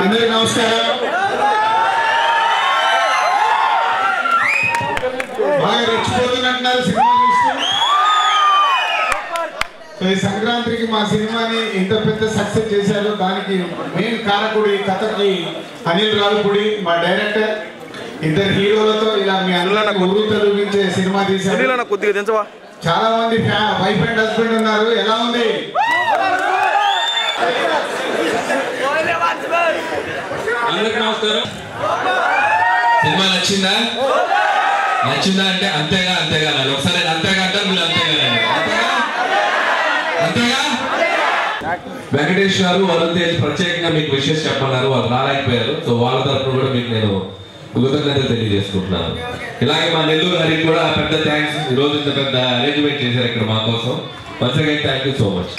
అందరికీ నమస్కారం. బాగా రెచ్చిపోతున్నట్టున్నారు సినిమా చూస్తూ. సో ఈ సంక్రాంతికి మా సినిమాని ఇంత పెద్ద సక్సెస్ చేశారు. దానికి మెయిన్ కారకుడి కథకి అనిల్ రావుపూడి మా డైరెక్టర్. ఇద్దరు హీరోలతో ఇలా మీ అందరికీ ఊరు తొలగించే సినిమా తీశారు. చాలా మంది వైఫ్ అండ్ హస్బెండ్ ఉన్నారు. ఎలా ఉంది? అందరికి నమస్కారం. సినిమా నచ్చిందా? నచ్చిందా అంటే అంతేగా అంతేగా ఒకసారి అంతేగా అంటారు మీరు అంతేగా. వెంకటేష్ గారు వరుణ్ తేజ్ ప్రత్యేకంగా మీకు విషెస్ చెప్పన్నారు. వాళ్ళు రాలేకపోయారు. సో వాళ్ళ తరఫున కూడా మీకు నేను కృతజ్ఞతలు తెలియజేసుకుంటున్నాను. ఇలాగే మా నెల్లూరు హరికి కూడా పెద్ద థ్యాంక్స్. ఈరోజు ఇంత పెద్ద అరేంజ్మెంట్ చేశారు ఇక్కడ మా కోసం. Once again thank you so much.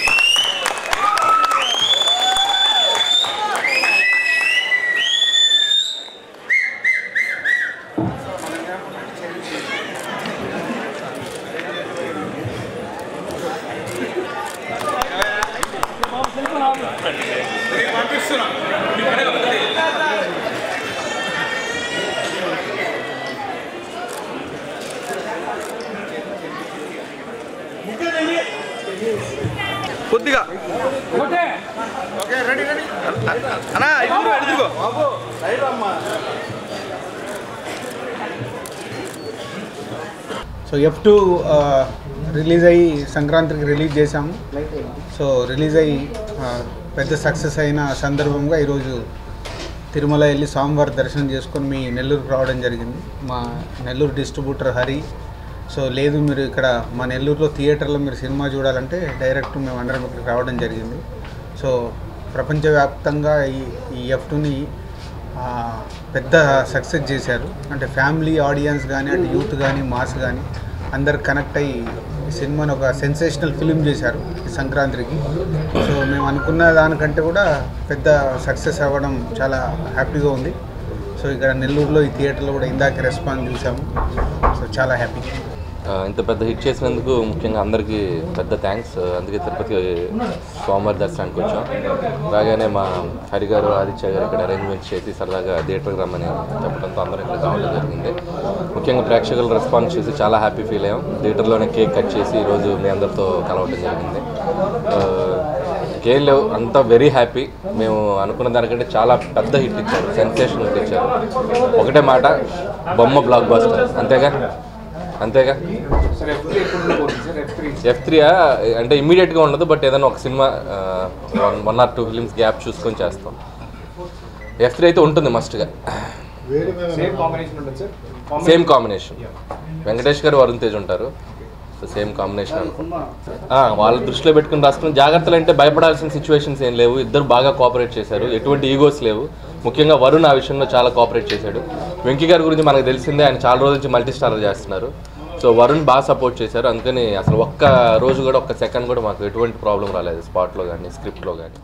కొద్దిగా అన్నా ఎదురుగో సో F2 రిలీజ్ అయ్యి సంక్రాంతికి రిలీజ్ చేశాము. సో రిలీజ్ అయ్యి పెద్ద సక్సెస్ అయిన సందర్భంగా ఈరోజు తిరుమల వెళ్ళి స్వామివారి దర్శనం చేసుకొని మీ నెల్లూరుకు రావడం జరిగింది. మా నెల్లూరు డిస్ట్రిబ్యూటర్ హరి సో లేదు మీరు ఇక్కడ మా నెల్లూరులో థియేటర్లో మీరు సినిమా చూడాలంటే డైరెక్ట్ మేము అందరం ఇక్కడికి రావడం జరిగింది. సో ప్రపంచవ్యాప్తంగా ఈ F2ని పెద్ద సక్సెస్ చేశారు. అంటే ఫ్యామిలీ ఆడియన్స్ కానీ అటు యూత్ కానీ మాస్ కానీ అందరు కనెక్ట్ అయ్యి ఈ సినిమాని ఒక సెన్సేషనల్ ఫిలిం చేశారు ఈ సంక్రాంతికి. సో మేము అనుకున్న దానికంటే కూడా పెద్ద సక్సెస్ అవ్వడం చాలా హ్యాపీగా ఉంది. సో ఇక్కడ నెల్లూరులో ఈ థియేటర్లో కూడా ఇందాక రెస్పాన్స్ చూసాము. సో చాలా హ్యాపీ. ఇంత పెద్ద హిట్ చేసినందుకు ముఖ్యంగా అందరికీ పెద్ద థ్యాంక్స్. అందుకే తిరుపతి సోమవారి దర్శనానికి వచ్చాం. రాగానే మా హరి గారు ఆదిత్య గారు ఇక్కడ అరేంజ్మెంట్ చేసి సరదాగా థియేటర్కి రమ్మని చెప్పడంతో అందరం ఇక్కడ రావడం జరిగింది. ముఖ్యంగా ప్రేక్షకుల రెస్పాన్స్ చూసి చాలా హ్యాపీ ఫీల్ అయ్యాం. థియేటర్లోనే కేక్ కట్ చేసి ఈరోజు మీ అందరితో కలవడం జరిగింది. ఏం లేవు, అంతా వెరీ హ్యాపీ. మేము అనుకున్న దానికంటే చాలా పెద్ద హిట్ ఇచ్చారు, సెన్సేషన్ హిట్ ఇచ్చారు. ఒకటే మాట, బొమ్మ బ్లాక్ బస్టర్. అంతేగా F3 అంటే ఇమ్మీడియట్గా ఉండదు. బట్ ఏదైనా ఒక సినిమా 1 or 2 ఫిలిమ్స్ గ్యాప్ చూసుకొని చేస్తాం. F3 అయితే ఉంటుంది మస్ట్గా. Same combination. వెంకటేష్ గారు వరుణ్ తేజ్ ఉంటారు. సో సేమ్ కాంబినేషన్ అనుకుంటా. వాళ్ళ దృష్టిలో పెట్టుకుని రాసుకున్న జాగ్రత్తలు అంటే భయపడాల్సిన సిచ్యువేషన్స్ ఏం లేవు. ఇద్దరు బాగా కోఆపరేట్ చేశారు. ఎటువంటి ఈగోస్ లేవు. ముఖ్యంగా వరుణ్ ఆ విషయంలో చాలా కోఆపరేట్ చేశాడు. వెంకీ గారి గురించి మనకు తెలిసిందే, ఆయన చాలా రోజుల నుంచి మల్టీ స్టార్ చేస్తున్నారు. సో వరుణ్ బాగా సపోర్ట్ చేశారు. అందుకని అసలు ఒక్క రోజు కూడా ఒక్క సెకండ్ కూడా మాకు ఎటువంటి ప్రాబ్లం రాలేదు స్పాట్లో కానీ స్క్రిప్ట్లో కానీ.